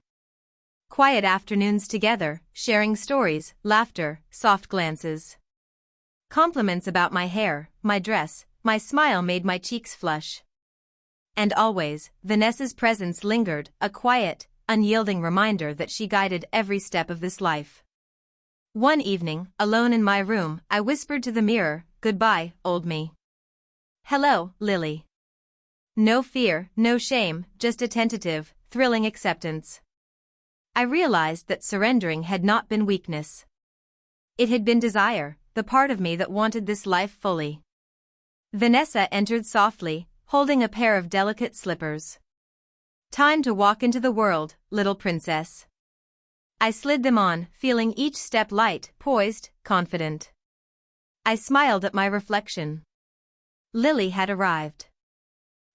Quiet afternoons together, sharing stories, laughter, soft glances. Compliments about my hair, my dress, my smile made my cheeks flush. And always, Vanessa's presence lingered, a quiet, unyielding reminder that she guided every step of this life. One evening, alone in my room, I whispered to the mirror, "Goodbye, old me." "Hello, Lily." No fear, no shame, just a tentative, thrilling acceptance. I realized that surrendering had not been weakness. It had been desire, the part of me that wanted this life fully. Vanessa entered softly, holding a pair of delicate slippers. "Time to walk into the world, little princess." I slid them on, feeling each step light, poised, confident. I smiled at my reflection. Lily had arrived.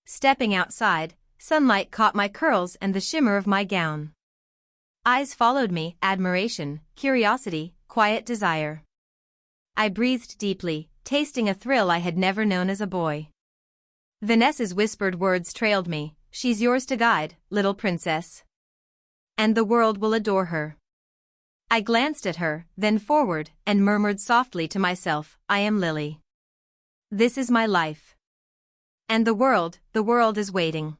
Stepping outside, sunlight caught my curls and the shimmer of my gown. Eyes followed me, admiration, curiosity, quiet desire. I breathed deeply, tasting a thrill I had never known as a boy. Vanessa's whispered words trailed me, "She's yours to guide, little princess. And the world will adore her." I glanced at her, then forward, and murmured softly to myself, "I am Lily. This is my life. And the world is waiting."